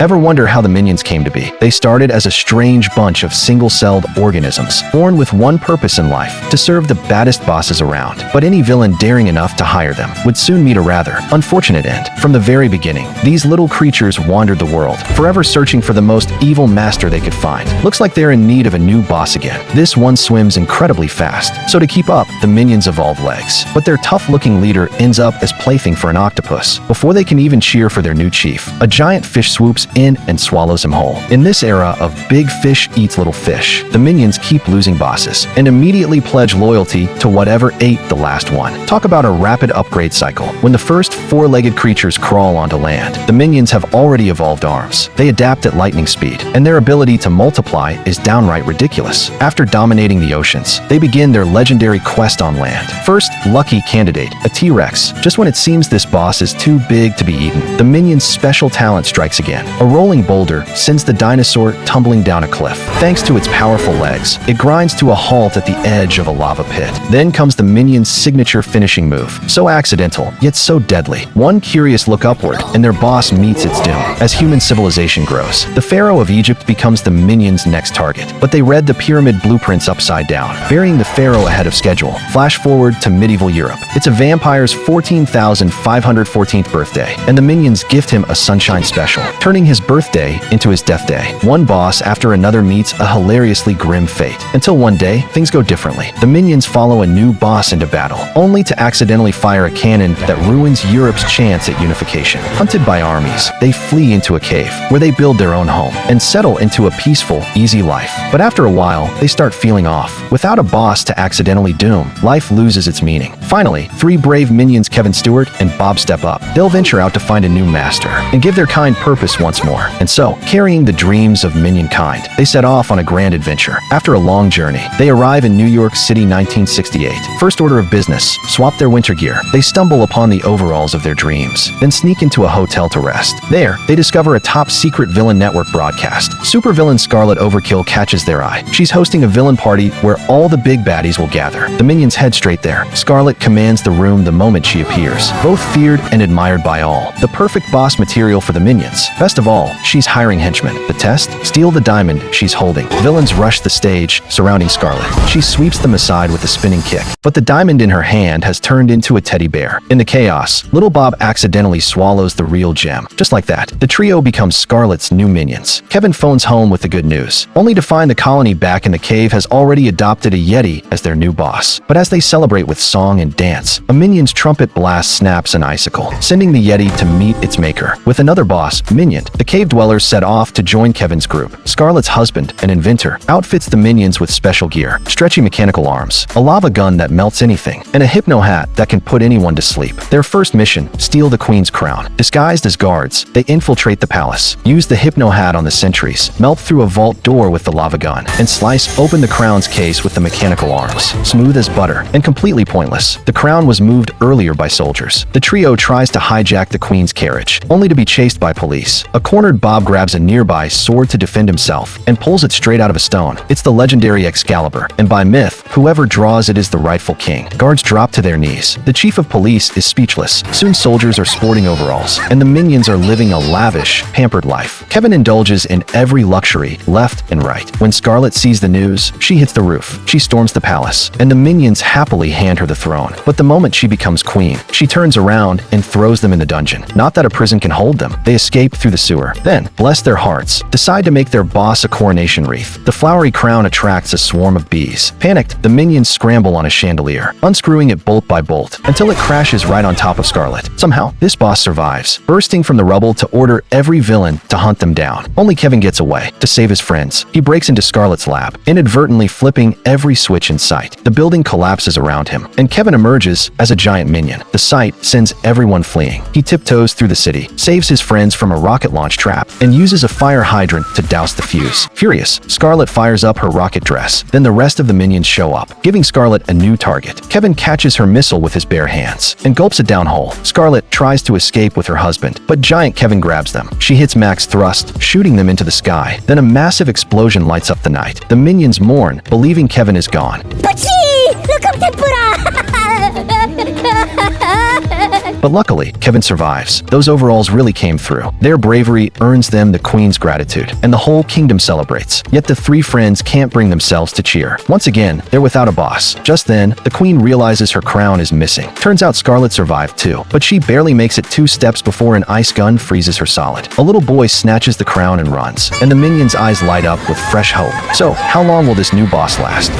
Ever wonder how the minions came to be? They started as a strange bunch of single-celled organisms, born with one purpose in life: to serve the baddest bosses around. But any villain daring enough to hire them would soon meet a rather unfortunate end. From the very beginning, these little creatures wandered the world, forever searching for the most evil master they could find. Looks like they're in need of a new boss again. This one swims incredibly fast, so to keep up, the minions evolve legs. But their tough-looking leader ends up as plaything for an octopus. Before they can even cheer for their new chief, a giant fish swoops in and swallows him whole. In this era of big fish eats little fish, the minions keep losing bosses and immediately pledge loyalty to whatever ate the last one. Talk about a rapid upgrade cycle. When the first four-legged creatures crawl onto land, the minions have already evolved arms. They adapt at lightning speed, and their ability to multiply is downright ridiculous. After dominating the oceans, they begin their legendary quest on land. First, lucky candidate, a T-Rex. Just when it seems this boss is too big to be eaten, the minion's special talent strikes again. A rolling boulder sends the dinosaur tumbling down a cliff. Thanks to its powerful legs, it grinds to a halt at the edge of a lava pit. Then comes the minion's signature finishing move. So accidental, yet so deadly. One curious look upward, and their boss meets its doom. As human civilization grows, the Pharaoh of Egypt becomes the minions' next target. But they read the pyramid blueprints upside down, burying the Pharaoh ahead of schedule. Flash forward to medieval Europe. It's a vampire's 14,514th birthday, and the minions gift him a sunshine special, turning his birthday into his death day. One boss after another meets a hilariously grim fate. Until one day, things go differently. The minions follow a new boss into battle, only to accidentally fire a cannon that ruins Europe's chance at unification. Hunted by armies, they flee into a cave, where they build their own home, and settle into a peaceful, easy life. But after a while, they start feeling off. Without a boss to accidentally doom, life loses its meaning. Finally, three brave minions, Kevin, Stuart, and Bob, step up. They'll venture out to find a new master, and give their kind purpose once more. And so, carrying the dreams of minion kind, they set off on a grand adventure. After a long journey, they arrive in New York City, 1968. First order of business, swap their winter gear. They stumble upon the overalls of their dreams, then sneak into a hotel to rest. There, they discover a top-secret villain network broadcast. Supervillain Scarlet Overkill catches their eye. She's hosting a villain party where all the big baddies will gather. The minions head straight there. Scarlet commands the room the moment she appears, both feared and admired by all. The perfect boss material for the minions. Best of all, she's hiring henchmen. The test? Steal the diamond she's holding. Villains rush the stage, surrounding Scarlet. She sweeps them aside with a spinning kick, but the diamond in her hand has turned into a teddy bear. In the chaos, little Bob accidentally swallows the real gem. Just like that, the trio becomes Scarlet's new minions. Kevin phones home with the good news, only to find the colony back in the cave has already adopted a Yeti as their new boss. But as they celebrate with song and dance, a minion's trumpet blast snaps an icicle, sending the Yeti to meet its maker. With another boss, Minion, the cave dwellers set off to join Kevin's group. Scarlet's husband, an inventor, outfits the minions with special gear, stretchy mechanical arms, a lava gun that melts anything, and a hypno hat that can put anyone to sleep. Their first mission, steal the queen's crown. Disguised as guards, they infiltrate the palace, use the hypno hat on the sentries, melt through a vault door with the lava gun, and slice open the crown's case with the mechanical arms. Smooth as butter, and completely pointless. The crown was moved earlier by soldiers. The trio tries to hijack the queen's carriage, only to be chased by police. A cornered Bob grabs a nearby sword to defend himself, and pulls it straight out of a stone. It's the legendary Excalibur, and by myth, whoever draws it is the rightful king. Guards drop to their knees. The chief of police is speechless. Soon soldiers are sporting overalls, and the minions are living a lavish, pampered life. Kevin indulges in every luxury, left and right. When Scarlet sees the news, she hits the roof. She storms the palace, and the minions happily hand her the throne. But the moment she becomes queen, she turns around and throws them in the dungeon. Not that a prison can hold them. They escape through the sewer. Then, bless their hearts, decide to make their boss a coronation wreath. The flowery crown attracts a swarm of bees. Panicked, the minions scramble on a chandelier, unscrewing it bolt by bolt, until it crashes right on top of Scarlet. Somehow, this boss survives, bursting from the rubble to order every villain to hunt them down. Only Kevin gets away. To save his friends, he breaks into Scarlet's lab, inadvertently flipping every switch in sight. The building collapses around him, and Kevin emerges as a giant minion. The sight sends everyone fleeing. He tiptoes through the city, saves his friends from a rocket launch trap, and uses a fire hydrant to douse the fuse. Furious, Scarlet fires up her rocket dress. Then the rest of the minions show up, giving Scarlet a new target. Kevin catches her missile with his bare hands and gulps it down whole. Scarlet tries to escape with her husband, but giant Kevin grabs them. She hits max thrust, shooting them into the sky. Then a massive explosion lights up the night. The minions mourn, believing Kevin is gone. Pachi! Look up tempura! But luckily, Kevin survives. Those overalls really came through. Their bravery earns them the Queen's gratitude, and the whole kingdom celebrates. Yet the three friends can't bring themselves to cheer. Once again, they're without a boss. Just then, the Queen realizes her crown is missing. Turns out Scarlet survived too, but she barely makes it 2 steps before an ice gun freezes her solid. A little boy snatches the crown and runs, and the minions' eyes light up with fresh hope. So, how long will this new boss last?